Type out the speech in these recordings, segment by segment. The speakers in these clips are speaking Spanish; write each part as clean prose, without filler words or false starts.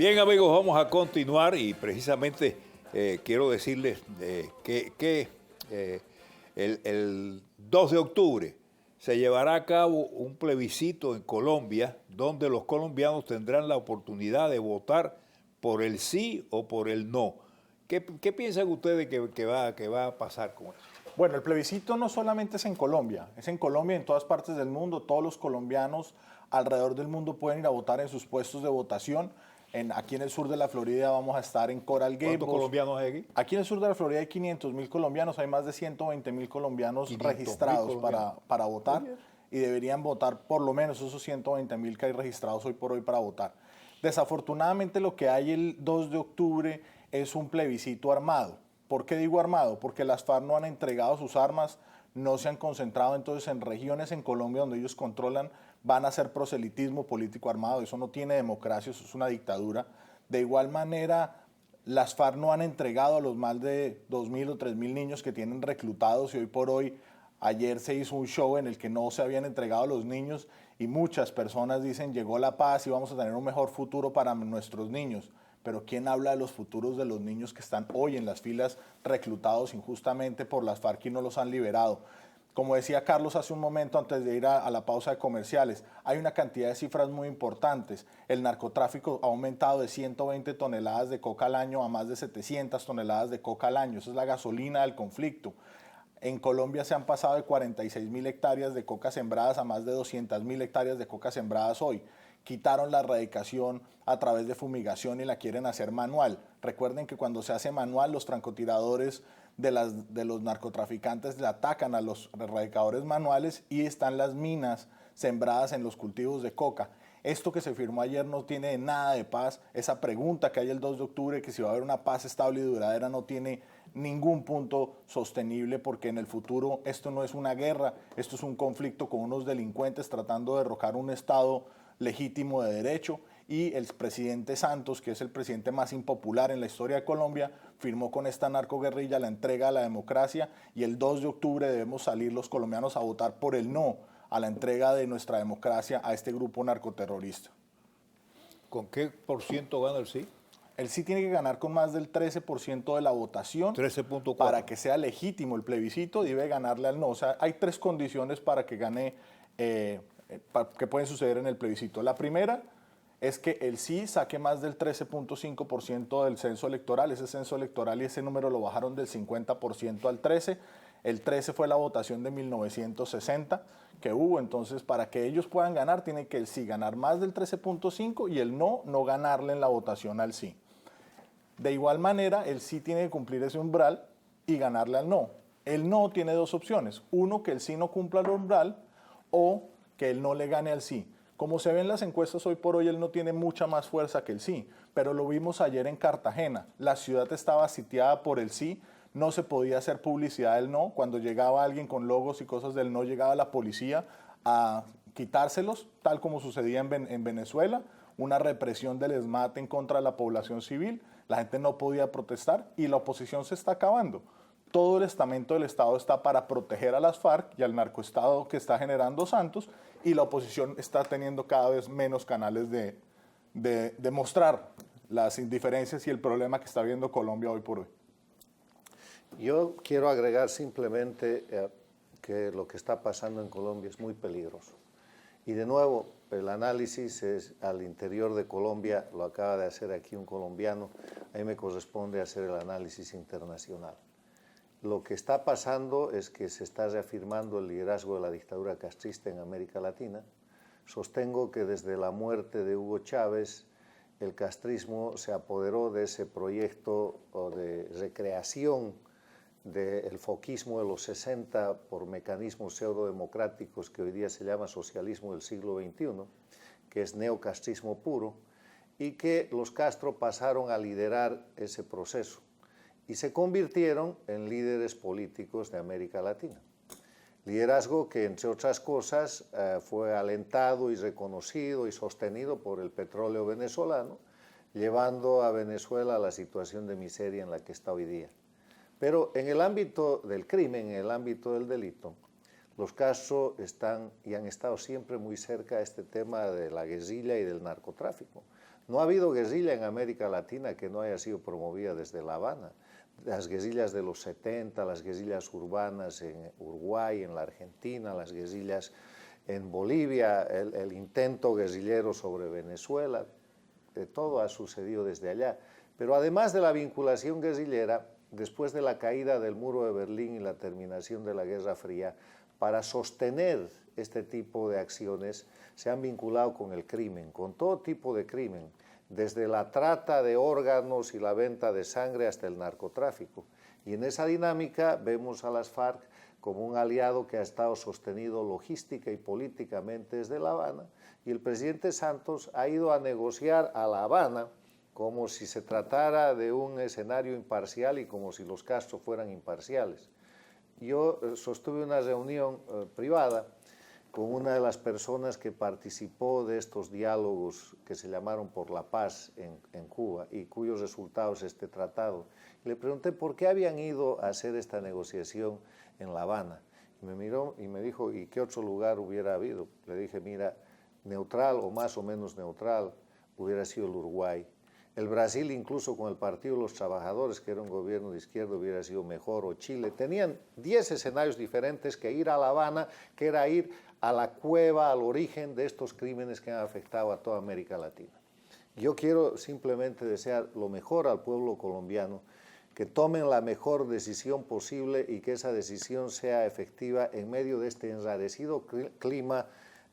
Bien, amigos, vamos a continuar y precisamente quiero decirles que el 2 de octubre se llevará a cabo un plebiscito en Colombia donde los colombianos tendrán la oportunidad de votar por el sí o por el no. ¿Qué piensan ustedes que va a pasar con eso? Bueno, el plebiscito no solamente es en Colombia y en todas partes del mundo. Todos los colombianos alrededor del mundo pueden ir a votar en sus puestos de votación. Aquí en el sur de la Florida vamos a estar en Coral Gables. ¿Cuántos colombianos hay aquí? Aquí en el sur de la Florida hay 500.000 colombianos, hay más de 120.000 colombianos registrados para votar y deberían votar por lo menos esos 120.000 que hay registrados hoy por hoy para votar. Desafortunadamente lo que hay el 2 de octubre es un plebiscito armado. ¿Por qué digo armado? Porque las FARC no han entregado sus armas, no se han concentrado entonces en regiones en Colombia donde ellos controlan, van a hacer proselitismo político armado. Eso no tiene democracia, eso es una dictadura. De igual manera, las FARC no han entregado a los más de 2.000 o 3.000 niños que tienen reclutados y hoy por hoy, ayer se hizo un show en el que no se habían entregado a los niños y muchas personas dicen llegó la paz y vamos a tener un mejor futuro para nuestros niños. Pero ¿quién habla de los futuros de los niños que están hoy en las filas reclutados injustamente por las FARC y no los han liberado? Como decía Carlos hace un momento antes de ir a la pausa de comerciales, hay una cantidad de cifras muy importantes. El narcotráfico ha aumentado de 120 toneladas de coca al año a más de 700 toneladas de coca al año. Esa es la gasolina del conflicto. En Colombia se han pasado de 46.000 hectáreas de coca sembradas a más de 200.000 hectáreas de coca sembradas hoy. Quitaron la erradicación a través de fumigación y la quieren hacer manual. Recuerden que cuando se hace manual, los francotiradores de los narcotraficantes le atacan a los erradicadores manuales y están las minas sembradas en los cultivos de coca. Esto que se firmó ayer no tiene nada de paz. Esa pregunta que hay el 2 de octubre, que si va a haber una paz estable y duradera, no tiene ningún punto sostenible porque en el futuro esto no es una guerra, esto es un conflicto con unos delincuentes tratando de derrocar un Estado legítimo de derecho y el presidente Santos, que es el presidente más impopular en la historia de Colombia, firmó con esta narcoguerrilla la entrega a la democracia y el 2 de octubre debemos salir los colombianos a votar por el no a la entrega de nuestra democracia a este grupo narcoterrorista. ¿Con qué por ciento gana el sí? El sí tiene que ganar con más del 13% de la votación 13.4. para que sea legítimo el plebiscito, debe ganarle al no. O sea, hay 3 condiciones para que gane, que pueden suceder en el plebiscito. La primera es que el sí saque más del 13.5% del censo electoral. Ese censo electoral y ese número lo bajaron del 50% al 13%. El 13 fue la votación de 1960 que hubo, entonces para que ellos puedan ganar tiene que el sí ganar más del 13.5 y el no ganarle en la votación al sí. De igual manera, el sí tiene que cumplir ese umbral y ganarle al no. El no tiene 2 opciones, uno que el sí no cumpla el umbral o que el no le gane al sí. Como se ve en las encuestas hoy por hoy, él no tiene mucha más fuerza que el sí, pero lo vimos ayer en Cartagena. La ciudad estaba sitiada por el sí, no se podía hacer publicidad del no. Cuando llegaba alguien con logos y cosas del no, llegaba la policía a quitárselos, tal como sucedía en Venezuela, una represión del ESMAD en contra de la población civil. La gente no podía protestar y la oposición se está acabando. Todo el estamento del Estado está para proteger a las FARC y al narcoestado que está generando Santos y la oposición está teniendo cada vez menos canales de mostrar las indiferencias y el problema que está viendo Colombia hoy por hoy. Yo quiero agregar simplemente que lo que está pasando en Colombia es muy peligroso. Y de nuevo, el análisis es al interior de Colombia, lo acaba de hacer aquí un colombiano, a mí me corresponde hacer el análisis internacional. Lo que está pasando es que se está reafirmando el liderazgo de la dictadura castrista en América Latina. Sostengo que desde la muerte de Hugo Chávez, el castrismo se apoderó de ese proyecto de recreación del foquismo de los 60 por mecanismos pseudodemocráticos que hoy día se llama socialismo del siglo XXI, que es neocastrismo puro, y que los Castro pasaron a liderar ese proceso y se convirtieron en líderes políticos de América Latina. Liderazgo que, entre otras cosas, fue alentado y reconocido y sostenido por el petróleo venezolano, llevando a Venezuela a la situación de miseria en la que está hoy día. Pero en el ámbito del crimen, en el ámbito del delito, los Castro están y han estado siempre muy cerca de este tema de la guerrilla y del narcotráfico. No ha habido guerrilla en América Latina que no haya sido promovida desde La Habana. Las guerrillas de los 70, las guerrillas urbanas en Uruguay, en la Argentina, las guerrillas en Bolivia, el intento guerrillero sobre Venezuela, todo ha sucedido desde allá. Pero además de la vinculación guerrillera, después de la caída del muro de Berlín y la terminación de la Guerra Fría, para sostener este tipo de acciones se han vinculado con el crimen, con todo tipo de crimen, desde la trata de órganos y la venta de sangre hasta el narcotráfico. Y en esa dinámica vemos a las FARC como un aliado que ha estado sostenido logística y políticamente desde La Habana, y el presidente Santos ha ido a negociar a La Habana como si se tratara de un escenario imparcial y como si los Castro fueran imparciales. Yo sostuve una reunión privada con una de las personas que participó de estos diálogos que se llamaron por la paz en Cuba y cuyos resultados este tratado. Y le pregunté por qué habían ido a hacer esta negociación en La Habana. Y me miró y me dijo, ¿y qué otro lugar hubiera habido? Le dije, mira, neutral o más o menos neutral hubiera sido el Uruguay. El Brasil, incluso con el Partido de los Trabajadores, que era un gobierno de izquierda, hubiera sido mejor, o Chile. Tenían 10 escenarios diferentes que ir a La Habana, que era ir a la cueva, al origen de estos crímenes que han afectado a toda América Latina. Yo quiero simplemente desear lo mejor al pueblo colombiano, que tomen la mejor decisión posible y que esa decisión sea efectiva en medio de este enrarecido clima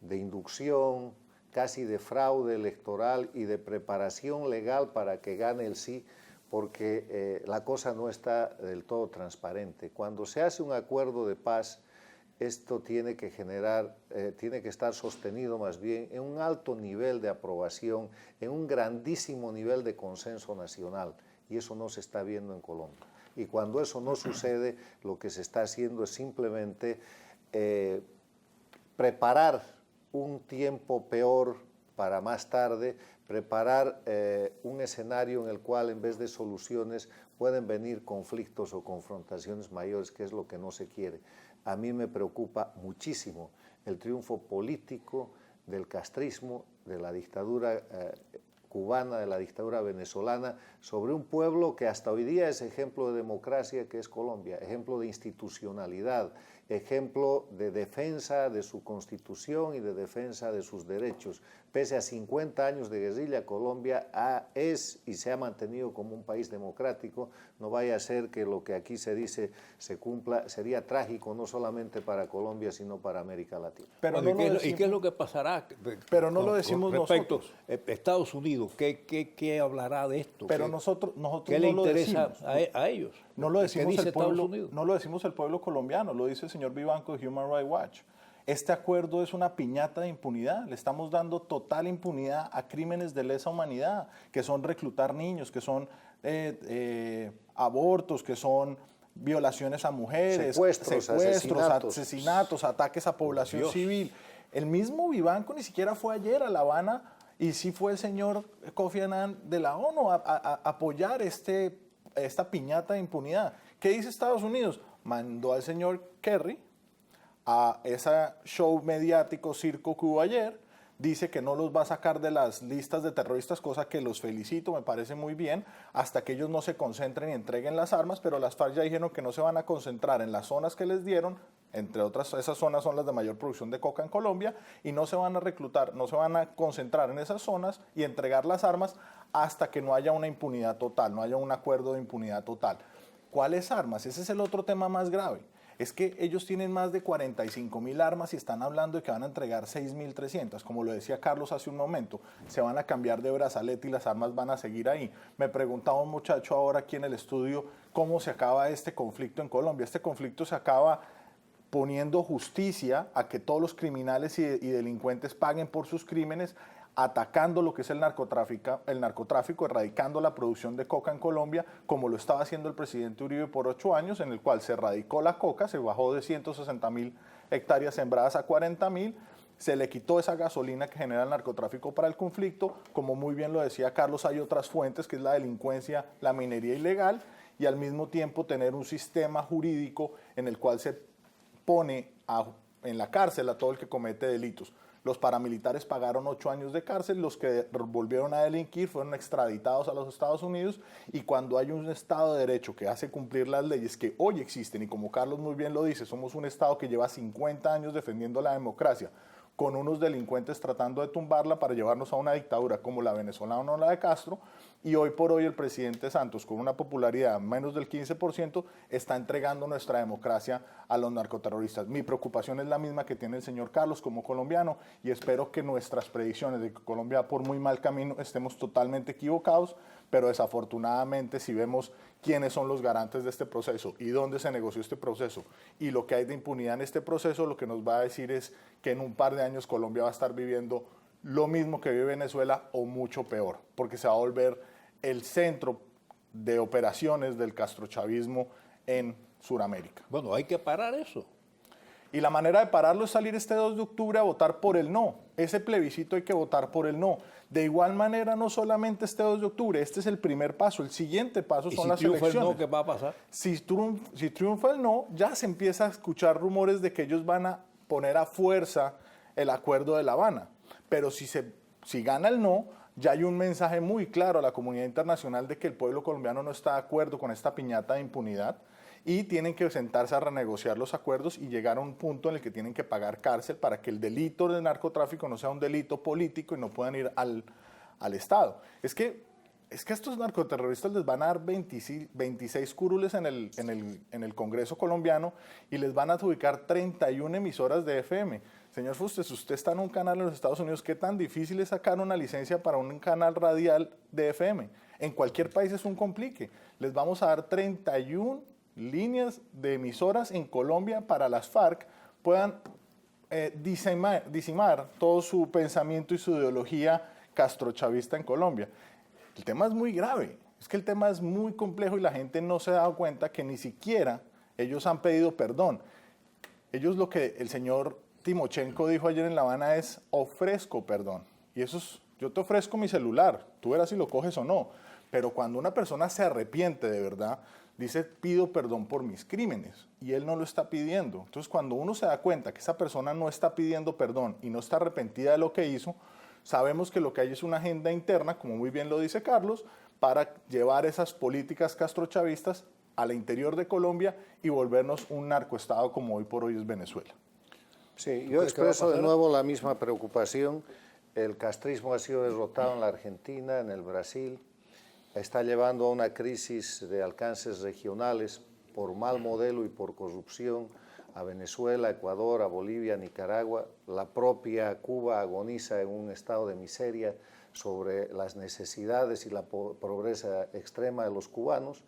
de inducción, casi de fraude electoral y de preparación legal para que gane el sí, porque la cosa no está del todo transparente. Cuando se hace un acuerdo de paz, esto tiene que estar sostenido más bien en un alto nivel de aprobación, en un grandísimo nivel de consenso nacional, y eso no se está viendo en Colombia. Y cuando eso no sucede, lo que se está haciendo es simplemente preparar un tiempo peor para más tarde, preparar un escenario en el cual en vez de soluciones pueden venir conflictos o confrontaciones mayores, que es lo que no se quiere. A mí me preocupa muchísimo el triunfo político del castrismo, de la dictadura cubana, de la dictadura venezolana, sobre un pueblo que hasta hoy día es ejemplo de democracia, que es Colombia, ejemplo de institucionalidad, ejemplo de defensa de su constitución y de defensa de sus derechos. Pese a 50 años de guerrilla, Colombia es y se ha mantenido como un país democrático. No vaya a ser que lo que aquí se dice se cumpla. Sería trágico no solamente para Colombia, sino para América Latina. Pero bueno, ¿y qué es lo que pasará? Pero no lo decimos respecto nosotros. Estados Unidos, ¿qué hablará de esto? Pero nosotros ¿Qué no le lo interesa decimos. a ellos? No lo decimos dice el pueblo, Estados Unidos? no lo decimos el pueblo colombiano, lo dice el señor Vivanco de Human Rights Watch. Este acuerdo es una piñata de impunidad. Le estamos dando total impunidad a crímenes de lesa humanidad, que son reclutar niños, que son abortos, que son violaciones a mujeres, secuestros, asesinatos, ataques a población civil. El mismo Vivanco ni siquiera fue ayer a La Habana, y sí fue el señor Kofi Annan de la ONU a apoyar esta piñata de impunidad. ¿Qué dice Estados Unidos? Mandó al señor Kerry a ese show mediático, circo que hubo ayer. Dice que no los va a sacar de las listas de terroristas, cosa que los felicito, me parece muy bien, hasta que ellos no se concentren y entreguen las armas, pero las FARC ya dijeron que no se van a concentrar en las zonas que les dieron, entre otras, esas zonas son las de mayor producción de coca en Colombia, y no se van a reclutar, no se van a concentrar en esas zonas y entregar las armas hasta que no haya una impunidad total, no haya un acuerdo de impunidad total. ¿Cuáles armas? Ese es el otro tema más grave. Es que ellos tienen más de 45.000 armas y están hablando de que van a entregar 6.300. Como lo decía Carlos hace un momento, se van a cambiar de brazalete y las armas van a seguir ahí. Me preguntaba un muchacho ahora aquí en el estudio cómo se acaba este conflicto en Colombia. Este conflicto se acaba poniendo justicia a que todos los criminales y delincuentes paguen por sus crímenes, atacando lo que es el narcotráfico, erradicando la producción de coca en Colombia, como lo estaba haciendo el presidente Uribe por 8 años, en el cual se erradicó la coca, se bajó de 160.000 hectáreas sembradas a 40.000, se le quitó esa gasolina que genera el narcotráfico para el conflicto. Como muy bien lo decía Carlos, hay otras fuentes, que es la delincuencia, la minería ilegal, y al mismo tiempo tener un sistema jurídico en el cual se pone en la cárcel a todo el que comete delitos. Los paramilitares pagaron 8 años de cárcel, los que volvieron a delinquir fueron extraditados a los Estados Unidos, y cuando hay un Estado de Derecho que hace cumplir las leyes que hoy existen, y como Carlos muy bien lo dice, somos un Estado que lleva 50 años defendiendo la democracia, con unos delincuentes tratando de tumbarla para llevarnos a una dictadura como la venezolana o la de Castro, y hoy por hoy el presidente Santos, con una popularidad menos del 15%, está entregando nuestra democracia a los narcoterroristas. Mi preocupación es la misma que tiene el señor Carlos como colombiano, y espero que nuestras predicciones de que Colombia va por muy mal camino estemos totalmente equivocados, pero desafortunadamente si vemos quiénes son los garantes de este proceso y dónde se negoció este proceso y lo que hay de impunidad en este proceso, lo que nos va a decir es que en un par de años Colombia va a estar viviendo lo mismo que vive Venezuela o mucho peor, porque se va a volver el centro de operaciones del castrochavismo en Sudamérica. Bueno, hay que parar eso. Y la manera de pararlo es salir este 2 de octubre a votar por el no. Ese plebiscito hay que votar por el no. De igual manera, no solamente este 2 de octubre, este es el primer paso. El siguiente paso son las elecciones. ¿Y si triunfa el no, qué va a pasar? Si triunfa el no, ya se empieza a escuchar rumores de que ellos van a poner a fuerza el acuerdo de La Habana. Pero si gana el no, ya hay un mensaje muy claro a la comunidad internacional de que el pueblo colombiano no está de acuerdo con esta piñata de impunidad, y tienen que sentarse a renegociar los acuerdos y llegar a un punto en el que tienen que pagar cárcel para que el delito de narcotráfico no sea un delito político y no puedan ir al Estado. Es que a estos narcoterroristas les van a dar 26 curules en el Congreso colombiano, y les van a adjudicar 31 emisoras de FM. Señor Fustes, usted está en un canal en los Estados Unidos, ¿qué tan difícil es sacar una licencia para un canal radial de FM? En cualquier país es un complique. Les vamos a dar 31 líneas de emisoras en Colombia para las FARC puedan disimar todo su pensamiento y su ideología castrochavista en Colombia. El tema es muy grave, es que el tema es muy complejo y la gente no se ha dado cuenta que ni siquiera ellos han pedido perdón. Ellos, lo que el señor Timochenko dijo ayer en La Habana es: ofrezco perdón. Y eso es: yo te ofrezco mi celular, tú verás si lo coges o no. Pero cuando una persona se arrepiente de verdad, dice: pido perdón por mis crímenes, y él no lo está pidiendo. Entonces, cuando uno se da cuenta que esa persona no está pidiendo perdón y no está arrepentida de lo que hizo, sabemos que lo que hay es una agenda interna, como muy bien lo dice Carlos, para llevar esas políticas castrochavistas al interior de Colombia y volvernos un narcoestado como hoy por hoy es Venezuela. Sí, yo expreso de nuevo la misma preocupación. El castrismo ha sido derrotado en la Argentina, en el Brasil, está llevando a una crisis de alcances regionales por mal modelo y por corrupción a Venezuela, Ecuador, a Bolivia, a Nicaragua. La propia Cuba agoniza en un estado de miseria sobre las necesidades y la pobreza extrema de los cubanos,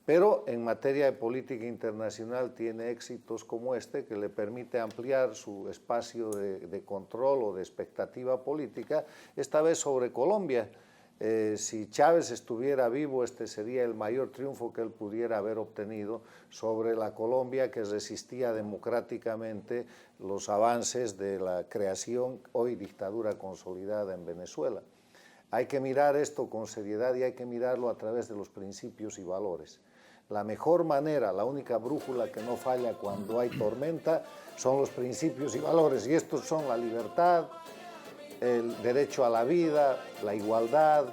pero en materia de política internacional tiene éxitos como este, que le permite ampliar su espacio de control o de expectativa política, esta vez sobre Colombia. Si Chávez estuviera vivo, este sería el mayor triunfo que él pudiera haber obtenido sobre la Colombia que resistía democráticamente los avances de la creación, hoy dictadura consolidada en Venezuela. Hay que mirar esto con seriedad y hay que mirarlo a través de los principios y valores. La mejor manera, la única brújula que no falla cuando hay tormenta, son los principios y valores, y estos son la libertad, el derecho a la vida, la igualdad,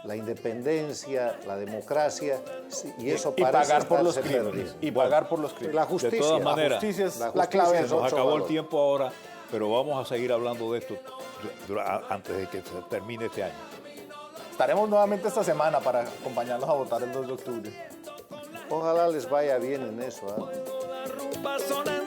la independencia, la democracia, y eso parece pagar por los estarse crímenes. perdido. Y pagar por los crímenes. La justicia. De todas maneras, la justicia es la justicia clave. es Nos otro acabó valor. el tiempo ahora, pero vamos a seguir hablando de esto antes de que se termine este año. Estaremos nuevamente esta semana para acompañarlos a votar el 2 de octubre. Ojalá les vaya bien en eso. La rumba sonando.